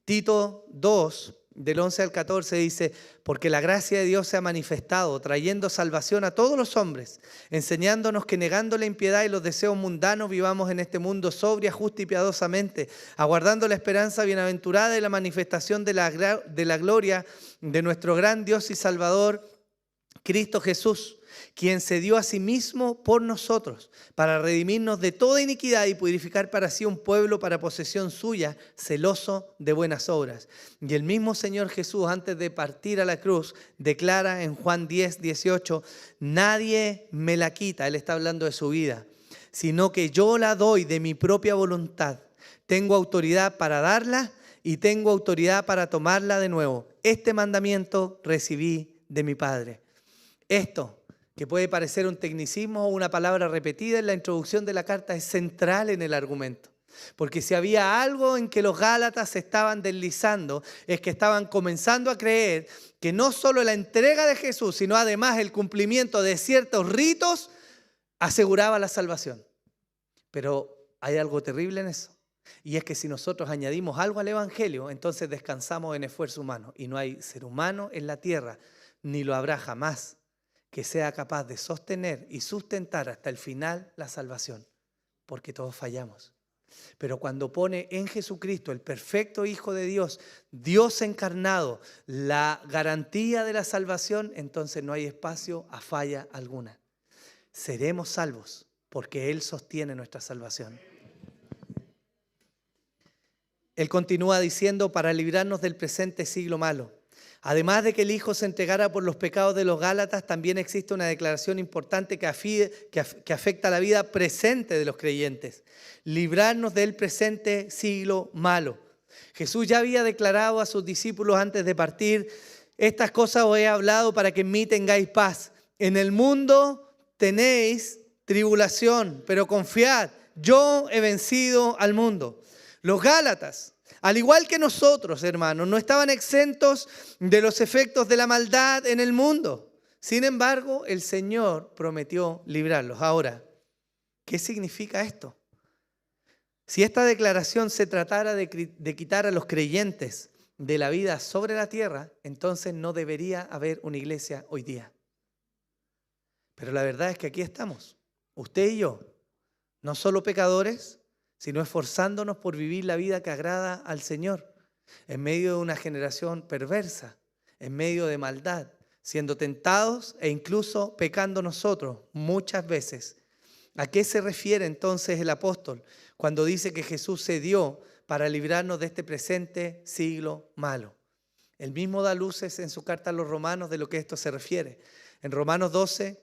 Tito 2, del 11 al 14 dice: porque la gracia de Dios se ha manifestado, trayendo salvación a todos los hombres, enseñándonos que negando la impiedad y los deseos mundanos vivamos en este mundo sobria, justa y piadosamente, aguardando la esperanza bienaventurada y la manifestación de la gloria de nuestro gran Dios y Salvador, Cristo Jesús, quien se dio a sí mismo por nosotros, para redimirnos de toda iniquidad y purificar para sí un pueblo para posesión suya, celoso de buenas obras. Y el mismo Señor Jesús, antes de partir a la cruz, declara en Juan 10, 18, nadie me la quita, Él está hablando de su vida, sino que yo la doy de mi propia voluntad. Tengo autoridad para darla y tengo autoridad para tomarla de nuevo. Este mandamiento recibí de mi Padre. Esto, que puede parecer un tecnicismo o una palabra repetida en la introducción de la carta, es central en el argumento. Porque si había algo en que los Gálatas se estaban deslizando, es que estaban comenzando a creer que no solo la entrega de Jesús, sino además el cumplimiento de ciertos ritos aseguraba la salvación. Pero hay algo terrible en eso. Y es que si nosotros añadimos algo al Evangelio, entonces descansamos en esfuerzo humano. Y no hay ser humano en la tierra, ni lo habrá jamás, que sea capaz de sostener y sustentar hasta el final la salvación, porque todos fallamos. Pero cuando pone en Jesucristo, el perfecto Hijo de Dios, Dios encarnado, la garantía de la salvación, entonces no hay espacio a falla alguna. Seremos salvos porque Él sostiene nuestra salvación. Él continúa diciendo: para librarnos del presente siglo malo. Además de que el Hijo se entregara por los pecados de los Gálatas, también existe una declaración importante que afecta a la vida presente de los creyentes. Librarnos del presente siglo malo. Jesús ya había declarado a sus discípulos antes de partir: estas cosas os he hablado para que en mí tengáis paz. En el mundo tenéis tribulación, pero confiad, yo he vencido al mundo. Los Gálatas, al igual que nosotros, hermanos, no estaban exentos de los efectos de la maldad en el mundo. Sin embargo, el Señor prometió librarlos. Ahora, ¿qué significa esto? Si esta declaración se tratara de quitar a los creyentes de la vida sobre la tierra, entonces no debería haber una iglesia hoy día. Pero la verdad es que aquí estamos, usted y yo, no solo pecadores, sino esforzándonos por vivir la vida que agrada al Señor, en medio de una generación perversa, en medio de maldad, siendo tentados e incluso pecando nosotros muchas veces. ¿A qué se refiere entonces el apóstol cuando dice que Jesús se dio para librarnos de este presente siglo malo? Él mismo da luces en su carta a los romanos de lo que esto se refiere. En Romanos 12,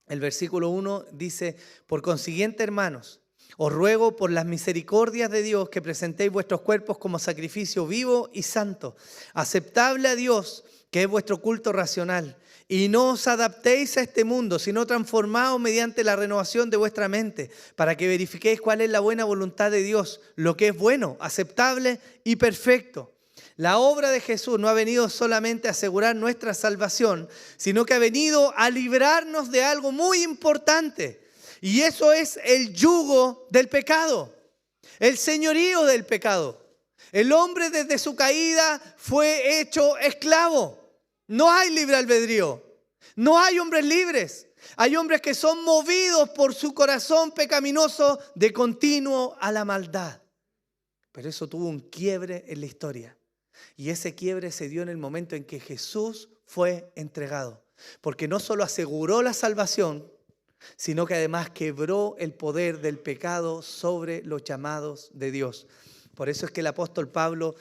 el versículo 1 dice: por consiguiente, hermanos, os ruego por las misericordias de Dios que presentéis vuestros cuerpos como sacrificio vivo y santo, aceptable a Dios, que es vuestro culto racional. Y no os adaptéis a este mundo, sino transformaos mediante la renovación de vuestra mente, para que verifiquéis cuál es la buena voluntad de Dios, lo que es bueno, aceptable y perfecto. La obra de Jesús no ha venido solamente a asegurar nuestra salvación, sino que ha venido a librarnos de algo muy importante. Y eso es el yugo del pecado, el señorío del pecado. El hombre desde su caída fue hecho esclavo. No hay libre albedrío, no hay hombres libres. Hay hombres que son movidos por su corazón pecaminoso de continuo a la maldad. Pero eso tuvo un quiebre en la historia. Y ese quiebre se dio en el momento en que Jesús fue entregado. Porque no solo aseguró la salvación, sino que además quebró el poder del pecado sobre los llamados de Dios. Por eso es que el apóstol Pablo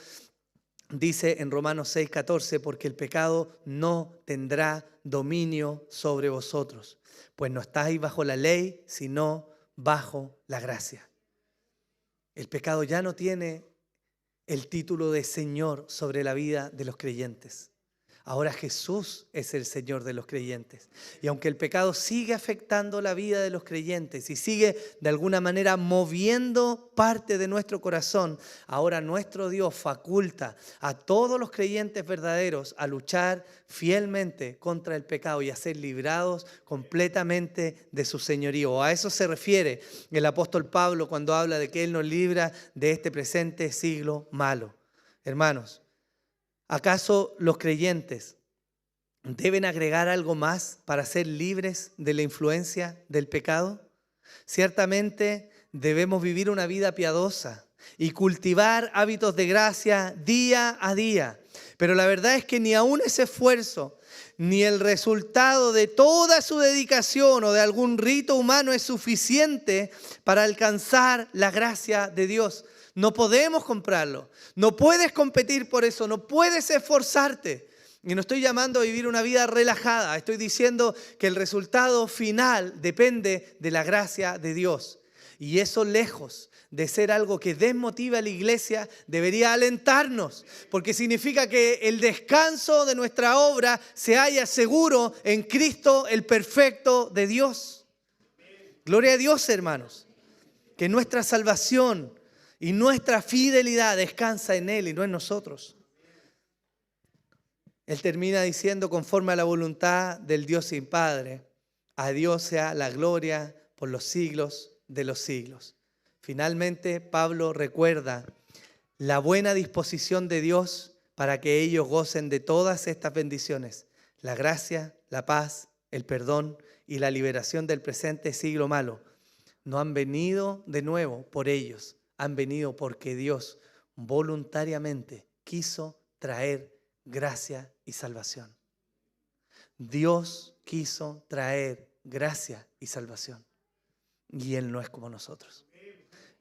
dice en Romanos 6:14, porque el pecado no tendrá dominio sobre vosotros, pues no estáis bajo la ley, sino bajo la gracia. El pecado ya no tiene el título de Señor sobre la vida de los creyentes. Ahora Jesús es el Señor de los creyentes. Y aunque el pecado sigue afectando la vida de los creyentes y sigue de alguna manera moviendo parte de nuestro corazón, ahora nuestro Dios faculta a todos los creyentes verdaderos a luchar fielmente contra el pecado y a ser librados completamente de su señorío. A eso se refiere el apóstol Pablo cuando habla de que Él nos libra de este presente siglo malo. Hermanos, ¿acaso los creyentes deben agregar algo más para ser libres de la influencia del pecado? Ciertamente debemos vivir una vida piadosa y cultivar hábitos de gracia día a día. Pero la verdad es que ni aún ese esfuerzo, ni el resultado de toda su dedicación o de algún rito humano es suficiente para alcanzar la gracia de Dios. No podemos comprarlo, no puedes competir por eso, no puedes esforzarte. Y no estoy llamando a vivir una vida relajada, estoy diciendo que el resultado final depende de la gracia de Dios. Y eso, lejos de ser algo que desmotiva a la iglesia, debería alentarnos, porque significa que el descanso de nuestra obra se halla seguro en Cristo, el perfecto de Dios. Gloria a Dios, hermanos, que nuestra salvación y nuestra fidelidad descansa en Él y no en nosotros. Él termina diciendo: conforme a la voluntad del Dios sin Padre, a Dios sea la gloria por los siglos de los siglos. Finalmente, Pablo recuerda la buena disposición de Dios para que ellos gocen de todas estas bendiciones: la gracia, la paz, el perdón y la liberación del presente siglo malo. No han venido de nuevo por ellos, han venido porque Dios voluntariamente quiso traer gracia y salvación. Dios quiso traer gracia y salvación. Y Él no es como nosotros.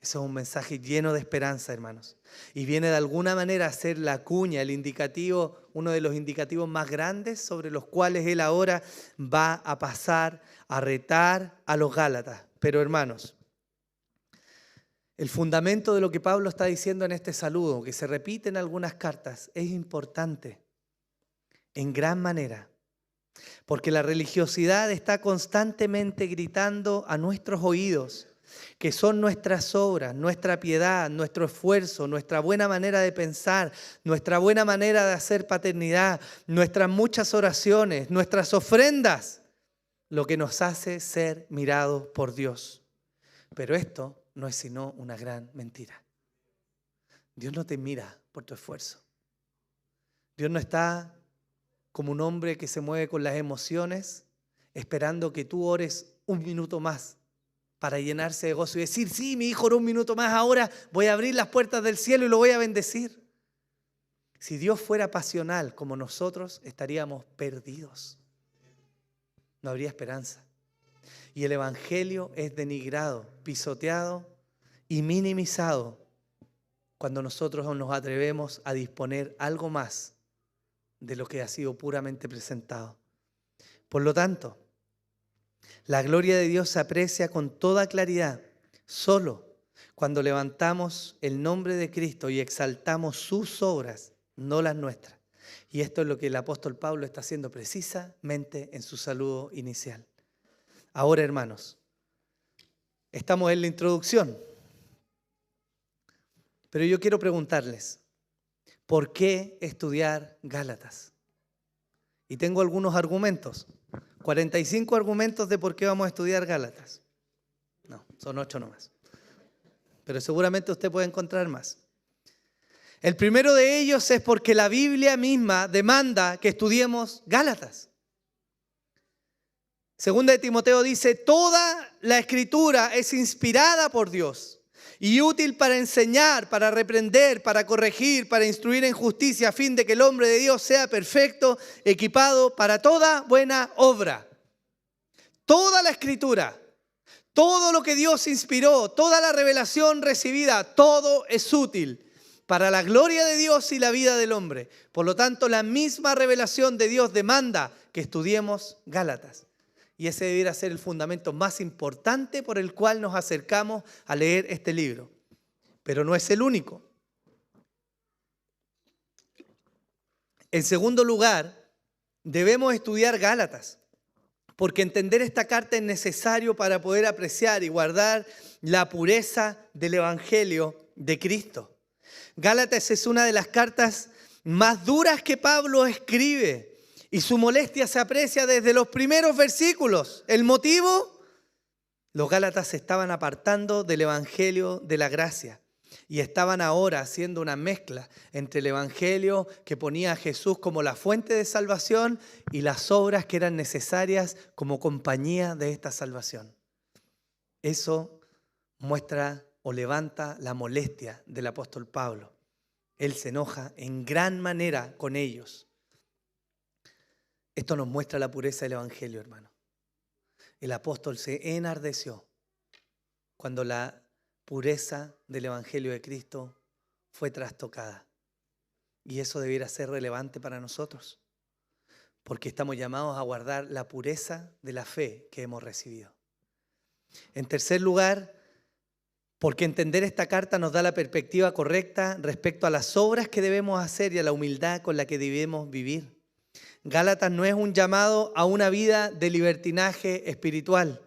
Eso es un mensaje lleno de esperanza, hermanos. Y viene de alguna manera a ser la cuña, el indicativo, uno de los indicativos más grandes sobre los cuales él ahora va a pasar a retar a los Gálatas. Pero hermanos, el fundamento de lo que Pablo está diciendo en este saludo, que se repite en algunas cartas, es importante en gran manera. Porque la religiosidad está constantemente gritando a nuestros oídos que son nuestras obras, nuestra piedad, nuestro esfuerzo, nuestra buena manera de pensar, nuestra buena manera de hacer paternidad, nuestras muchas oraciones, nuestras ofrendas, lo que nos hace ser mirados por Dios. Pero esto no es sino una gran mentira. Dios no te mira por tu esfuerzo. Dios no está como un hombre que se mueve con las emociones, esperando que tú ores un minuto más para llenarse de gozo y decir, sí, mi hijo oró un minuto más, ahora voy a abrir las puertas del cielo y lo voy a bendecir. Si Dios fuera pasional como nosotros, estaríamos perdidos. No habría esperanza. Y el evangelio es denigrado, pisoteado y minimizado cuando nosotros nos atrevemos a disponer algo más de lo que ha sido puramente presentado. Por lo tanto, la gloria de Dios se aprecia con toda claridad solo cuando levantamos el nombre de Cristo y exaltamos sus obras, no las nuestras. Y esto es lo que el apóstol Pablo está haciendo precisamente en su saludo inicial. Ahora, hermanos, estamos en la introducción, pero yo quiero preguntarles, ¿por qué estudiar Gálatas? Y tengo algunos argumentos. 45 argumentos de por qué vamos a estudiar Gálatas. No, son 8 nomás. Pero seguramente usted puede encontrar más. El primero de ellos es porque la Biblia misma demanda que estudiemos Gálatas. Segunda de Timoteo dice, toda la Escritura es inspirada por Dios y útil para enseñar, para reprender, para corregir, para instruir en justicia, a fin de que el hombre de Dios sea perfecto, equipado para toda buena obra. Toda la Escritura, todo lo que Dios inspiró, toda la revelación recibida, todo es útil para la gloria de Dios y la vida del hombre. Por lo tanto, la misma revelación de Dios demanda que estudiemos Gálatas. Y ese debiera ser el fundamento más importante por el cual nos acercamos a leer este libro. Pero no es el único. En segundo lugar, debemos estudiar Gálatas, porque entender esta carta es necesario para poder apreciar y guardar la pureza del Evangelio de Cristo. Gálatas es una de las cartas más duras que Pablo escribe. Y su molestia se aprecia desde los primeros versículos. ¿El motivo? Los Gálatas se estaban apartando del evangelio de la gracia y estaban ahora haciendo una mezcla entre el evangelio que ponía a Jesús como la fuente de salvación y las obras que eran necesarias como compañía de esta salvación. Eso muestra o levanta la molestia del apóstol Pablo. Él se enoja en gran manera con ellos. Esto nos muestra la pureza del evangelio, hermano. El apóstol se enardeció cuando la pureza del evangelio de Cristo fue trastocada. Y eso debiera ser relevante para nosotros, porque estamos llamados a guardar la pureza de la fe que hemos recibido. En tercer lugar, porque entender esta carta nos da la perspectiva correcta respecto a las obras que debemos hacer y a la humildad con la que debemos vivir. Gálatas no es un llamado a una vida de libertinaje espiritual.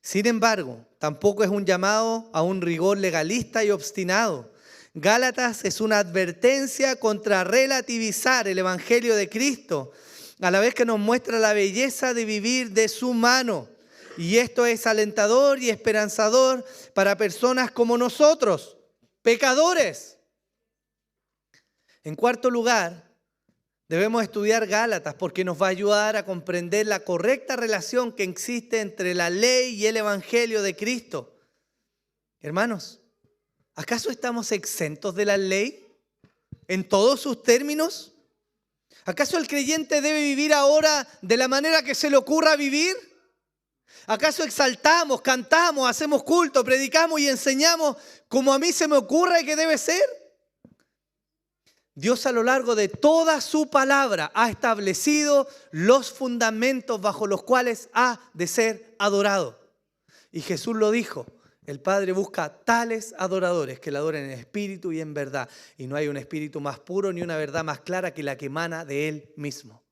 Sin embargo, tampoco es un llamado a un rigor legalista y obstinado. Gálatas es una advertencia contra relativizar el evangelio de Cristo, a la vez que nos muestra la belleza de vivir de su mano. Y esto es alentador y esperanzador para personas como nosotros, pecadores. En cuarto lugar, debemos estudiar Gálatas porque nos va a ayudar a comprender la correcta relación que existe entre la ley y el evangelio de Cristo. Hermanos, ¿acaso estamos exentos de la ley en todos sus términos? ¿Acaso el creyente debe vivir ahora de la manera que se le ocurra vivir? ¿Acaso exaltamos, cantamos, hacemos culto, predicamos y enseñamos como a mí se me ocurre que debe ser? Dios a lo largo de toda su palabra ha establecido los fundamentos bajo los cuales ha de ser adorado. Y Jesús lo dijo, el Padre busca tales adoradores que le adoren en espíritu y en verdad. Y no hay un espíritu más puro ni una verdad más clara que la que emana de Él mismo.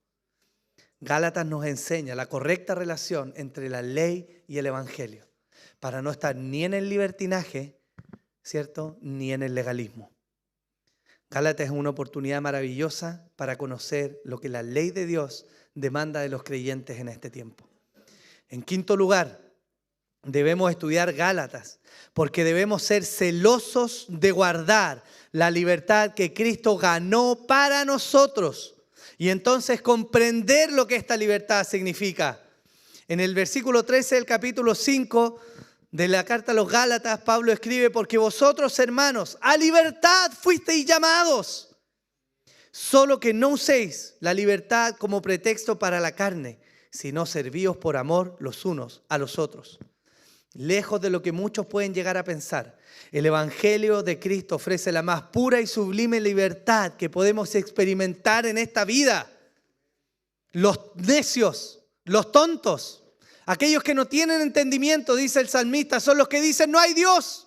Gálatas nos enseña la correcta relación entre la ley y el evangelio, para no estar ni en el libertinaje, ¿cierto?, ni en el legalismo. Gálatas es una oportunidad maravillosa para conocer lo que la ley de Dios demanda de los creyentes en este tiempo. En quinto lugar, debemos estudiar Gálatas, porque debemos ser celosos de guardar la libertad que Cristo ganó para nosotros. Y entonces comprender lo que esta libertad significa. En el versículo 13 del capítulo 5 de la carta a los Gálatas, Pablo escribe, porque vosotros, hermanos, a libertad fuisteis llamados, solo que no uséis la libertad como pretexto para la carne, sino servíos por amor los unos a los otros. Lejos de lo que muchos pueden llegar a pensar, el Evangelio de Cristo ofrece la más pura y sublime libertad que podemos experimentar en esta vida. Los necios, los tontos, aquellos que no tienen entendimiento, dice el salmista, son los que dicen no hay Dios.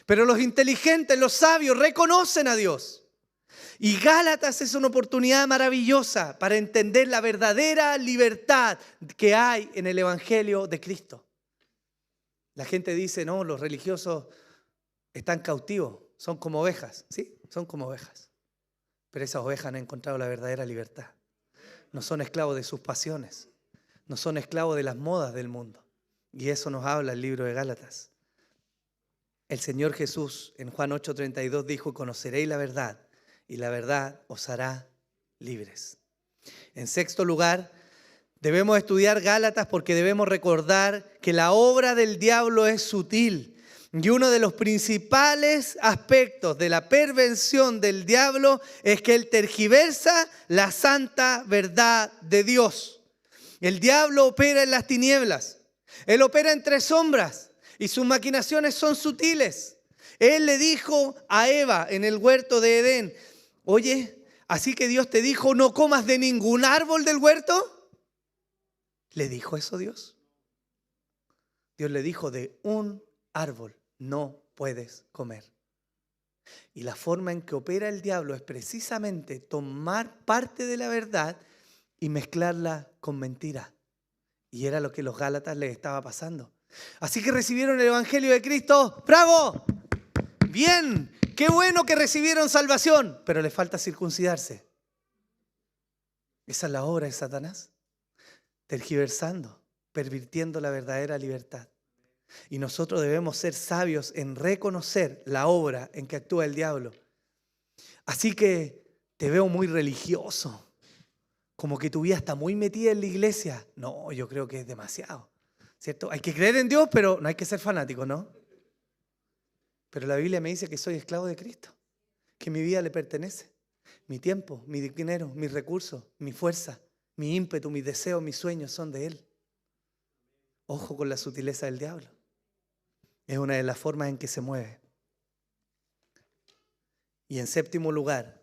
Pero los inteligentes, los sabios, reconocen a Dios. Y Gálatas es una oportunidad maravillosa para entender la verdadera libertad que hay en el Evangelio de Cristo. La gente dice, no, los religiosos están cautivos, son como ovejas. Sí, son como ovejas. Pero esas ovejas han encontrado la verdadera libertad. No son esclavos de sus pasiones, no son esclavos de las modas del mundo. Y eso nos habla el libro de Gálatas. El Señor Jesús en Juan 8:32 dijo, conoceréis la verdad y la verdad os hará libres. En sexto lugar, debemos estudiar Gálatas porque debemos recordar que la obra del diablo es sutil. Y uno de los principales aspectos de la perversión del diablo es que él tergiversa la santa verdad de Dios. El diablo opera en las tinieblas. Él opera entre sombras y sus maquinaciones son sutiles. Él le dijo a Eva en el huerto de Edén, oye, así que Dios te dijo no comas de ningún árbol del huerto. ¿Le dijo eso Dios? Dios le dijo de un árbol no puedes comer. Y la forma en que opera el diablo es precisamente tomar parte de la verdad y mezclarla con mentira. Y era lo que los Gálatas les estaba pasando. Así que recibieron el Evangelio de Cristo. ¡Bravo! Bien, qué bueno que recibieron salvación, pero les falta circuncidarse. Esa es la obra de Satanás. Tergiversando, pervirtiendo la verdadera libertad. Y nosotros debemos ser sabios en reconocer la obra en que actúa el diablo. Así que te veo muy religioso, como que tu vida está muy metida en la iglesia. No, yo creo que es demasiado, ¿cierto? Hay que creer en Dios, pero no hay que ser fanático, ¿no? Pero la Biblia me dice que soy esclavo de Cristo, que mi vida le pertenece. Mi tiempo, mi dinero, mis recursos, mi fuerza, mi ímpetu, mis deseos, mis sueños son de Él. Ojo con la sutileza del diablo. Es una de las formas en que se mueve. Y en séptimo lugar,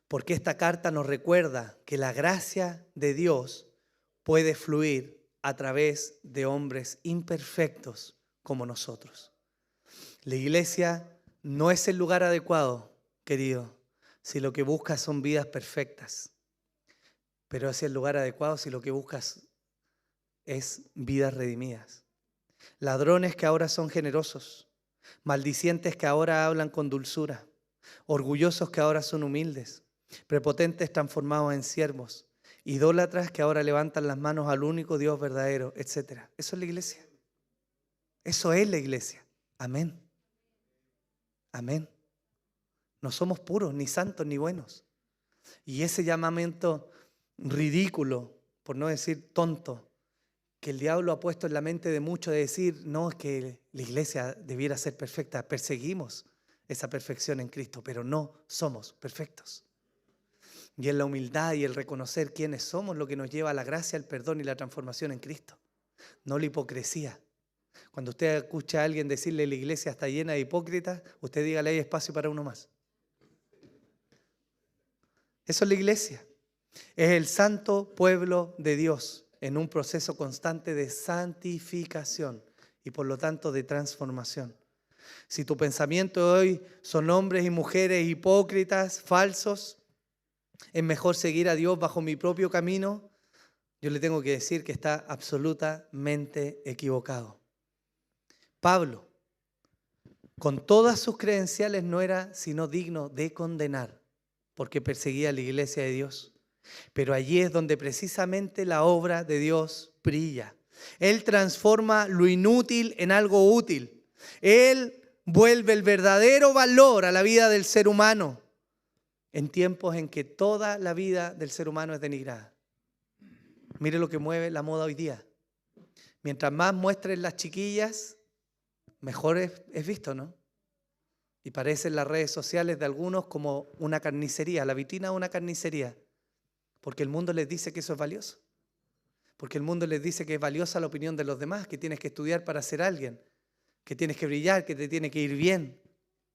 porque esta carta nos recuerda que la gracia de Dios puede fluir a través de hombres imperfectos como nosotros. La iglesia no es el lugar adecuado, querido, si lo que buscas son vidas perfectas. Pero es el lugar adecuado si lo que buscas es vidas redimidas. Ladrones que ahora son generosos, maldicientes que ahora hablan con dulzura, orgullosos que ahora son humildes, prepotentes transformados en siervos, idólatras que ahora levantan las manos al único Dios verdadero, etc. Eso es la iglesia. Eso es la iglesia. Amén. Amén. No somos puros, ni santos, ni buenos. Y ese llamamiento ridículo, por no decir tonto, que el diablo ha puesto en la mente de muchos de decir, no, es que la iglesia debiera ser perfecta. Perseguimos esa perfección en Cristo, pero no somos perfectos. Y es la humildad y el reconocer quiénes somos lo que nos lleva a la gracia, el perdón y la transformación en Cristo. no la hipocresía. Cuando usted escucha a alguien decirle la iglesia está llena de hipócritas, usted dígale hay espacio para uno más. Eso es la iglesia. Es el santo pueblo de Dios en un proceso constante de santificación y por lo tanto de transformación. Si tu pensamiento hoy son hombres y mujeres hipócritas, falsos, es mejor seguir a Dios bajo mi propio camino, yo le tengo que decir que está absolutamente equivocado. Pablo, con todas sus credenciales, no era sino digno de condenar, porque perseguía a la iglesia de Dios. Pero allí es donde precisamente la obra de Dios brilla. Él transforma lo inútil en algo útil. Él vuelve el verdadero valor a la vida del ser humano en tiempos en que toda la vida del ser humano es denigrada. Mire lo que mueve la moda hoy día. Mientras más muestren las chiquillas, mejor es visto, ¿no? Y parecen las redes sociales de algunos como una carnicería, la vitrina de una carnicería. Porque el mundo les dice que eso es valioso. Porque el mundo les dice que es valiosa la opinión de los demás, que tienes que estudiar para ser alguien, que tienes que brillar, que te tiene que ir bien.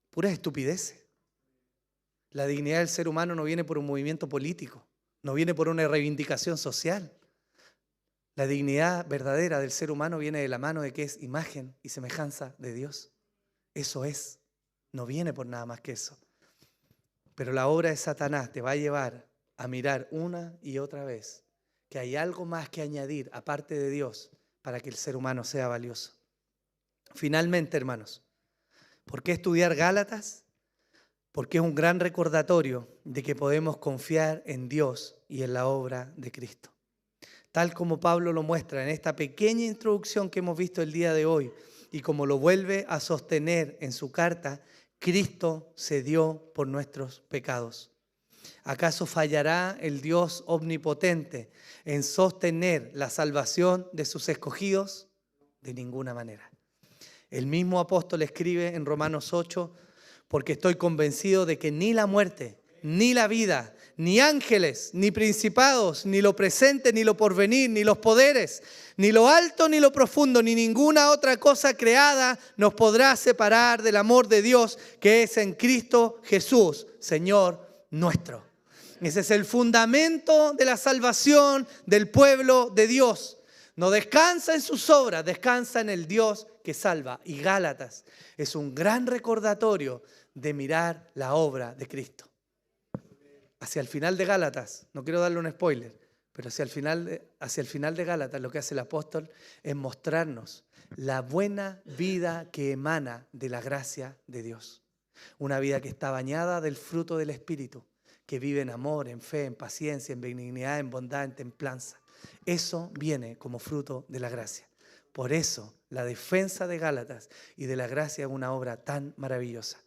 Puras estupideces. La dignidad del ser humano no viene por un movimiento político, no viene por una reivindicación social. La dignidad verdadera del ser humano viene de la mano de que es imagen y semejanza de Dios. Eso es, no viene por nada más que eso. Pero la obra de Satanás te va a llevar a mirar una y otra vez que hay algo más que añadir aparte de Dios para que el ser humano sea valioso. Finalmente, hermanos, ¿por qué estudiar Gálatas? Porque es un gran recordatorio de que podemos confiar en Dios y en la obra de Cristo. Tal como Pablo lo muestra en esta pequeña introducción que hemos visto el día de hoy y como lo vuelve a sostener en su carta, Cristo se dio por nuestros pecados. ¿Acaso fallará el Dios omnipotente en sostener la salvación de sus escogidos? De ninguna manera. El mismo apóstol escribe en Romanos 8, porque estoy convencido de que ni la muerte, ni la vida, ni ángeles, ni principados, ni lo presente, ni lo porvenir, ni los poderes, ni lo alto, ni lo profundo, ni ninguna otra cosa creada nos podrá separar del amor de Dios que es en Cristo Jesús, Señor nuestro. Ese es el fundamento de la salvación del pueblo de Dios. No descansa en sus obras, descansa en el Dios que salva. Y Gálatas es un gran recordatorio de mirar la obra de Cristo. Hacia el final de Gálatas, no quiero darle un spoiler, pero hacia el final de Gálatas lo que hace el apóstol es mostrarnos la buena vida que emana de la gracia de Dios. Una vida que está bañada del fruto del Espíritu, que vive en amor, en fe, en paciencia, en benignidad, en bondad, en templanza. Eso viene como fruto de la gracia. Por eso la defensa de Gálatas y de la gracia es una obra tan maravillosa.